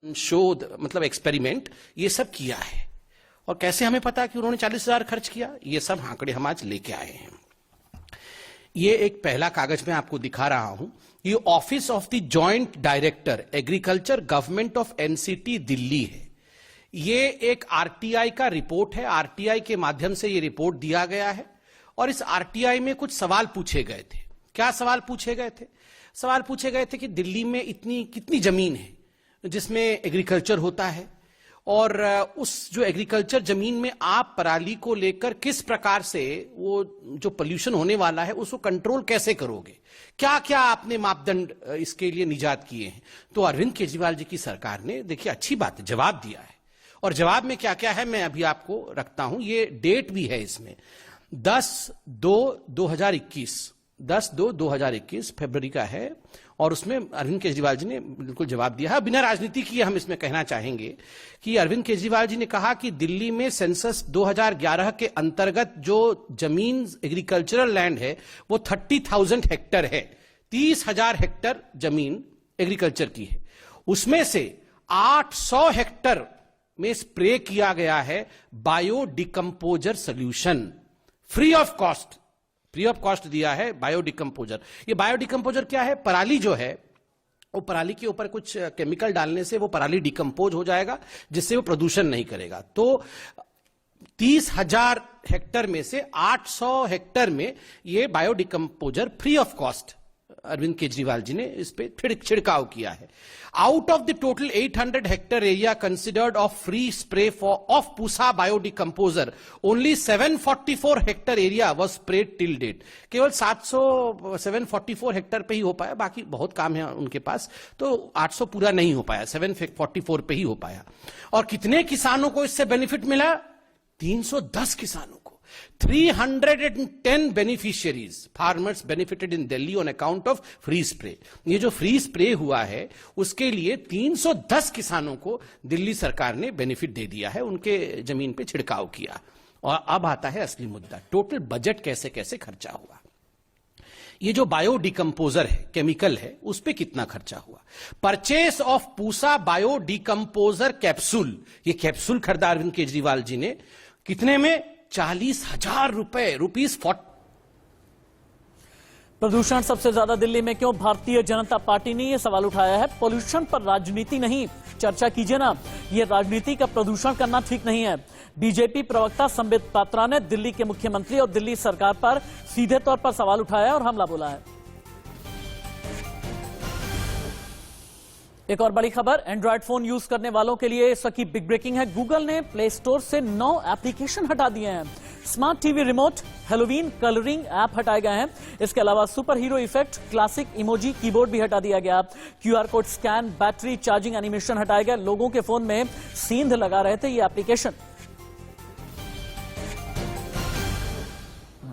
शोध मतलब एक्सपेरिमेंट ये सब किया है। और कैसे हमें पता कि उन्होंने 40,000 खर्च किया? ये सब आंकड़े हम आज लेके आए हैं। ये एक पहला कागज मैं आपको दिखा रहा हूं। ये office of the joint director agriculture government of NCT Delhi है। ये एक आरटीआई का रिपोर्ट है। आरटीआई के माध्यम से ये रिपोर्ट दिया गया है और इस आरटीआई में कुछ सवाल पूछे गए थे। क्या सवाल पूछे गए थे? सवाल पूछे गए थे कि दिल्ली में इतनी कितनी जमीन है जिसमें एग्रीकल्चर होता है, और उस जो एग्रीकल्चर जमीन में आप पराली को लेकर किस प्रकार से वो जो पोल्यूशन होने वाला है उसको कंट्रोल कैसे करोगे, क्या क्या आपने मापदंड इसके लिए निजात किए हैं। तो अरविंद केजरीवाल जी की सरकार ने, देखिए अच्छी बात है, जवाब दिया है। और जवाब में क्या क्या है मैं अभी आपको रखता हूं। ये डेट भी है इसमें, 10/2/2021 फरवरी का है। और उसमें अरविंद केजरीवाल जी ने बिल्कुल जवाब दिया है। बिना राजनीति किए हम इसमें कहना चाहेंगे कि अरविंद केजरीवाल जी ने कहा कि दिल्ली में सेंसस 2011 के अंतर्गत जो जमीन एग्रीकल्चरल लैंड है वो 30,000 हेक्टर है। 30,000 हेक्टर जमीन एग्रीकल्चर की है। उसमें से 800 हेक्टर में स्प्रे किया गया है bio decomposer solution, free of cost दिया है बायो डिकम्पोजर। ये बायो डिकम्पोजर क्या है? पराली जो है वो पराली के ऊपर कुछ केमिकल डालने से वो पराली डिकम्पोज हो जाएगा, जिससे वो प्रदूषण नहीं करेगा। तो 30,000 हेक्टर में से 800 हेक्टर में ये bio decomposer free of cost Arvind Kejriwal ji ने इस पे छिड़काव किया है। Out of the total 800 hectare area considered of free spray of Pusa bio decomposer, only 744 hectare area was spread till date. केवल 744 हेक्टर पे ही हो पाया, बाकी बहुत काम है उनके पास, तो 800 पूरा नहीं हो पाया, 744 पे ही हो पाया। और कितने किसानों को इससे बेनिफिट मिला? 310 किसानों को। 310 beneficiaries, farmers benefited in Delhi on account of free spray। ये जो फ्री स्प्रे हुआ है उसके लिए 310 किसानों को दिल्ली सरकार ने बेनिफिट दे दिया है, उनके जमीन पे छिड़काव किया। और अब आता है असली मुद्दा, टोटल बजट कैसे कैसे खर्चा हुआ। ये जो बायो डिकम्पोजर है, केमिकल है, उस पे कितना खर्चा हुआ? Purchase of Pusa bio decomposer capsule, ये कैप्सूल खरीदा अरविंद केजरीवाल जी ने, कितने में? 40,000 रुपए, ₹40। प्रदूषण सबसे ज्यादा दिल्ली में क्यों? भारतीय जनता पार्टी ने यह सवाल उठाया है। पोल्यूशन पर राजनीति नहीं, चर्चा कीजिए ना। यह राजनीति का प्रदूषण करना ठीक नहीं है। बीजेपी प्रवक्ता संबित पात्रा ने दिल्ली के मुख्यमंत्री और दिल्ली सरकार पर सीधे तौर पर सवाल उठाया और हमला बोला है। एक और बड़ी खबर, एंड्रॉयड फोन यूज करने वालों के लिए इस वक्त की बिग ब्रेकिंग है। गूगल ने प्ले स्टोर से 9 एप्लीकेशन हटा दिए हैं। Smart TV remote, Halloween colouring app हटाए गए हैं। इसके अलावा super hero effect, classic emoji keyboard भी हटा दिया गया। QR code scan, battery charging animation हटाए गए। लोगों के फोन में सींध लगा रहे थे ये एप्लीकेशन।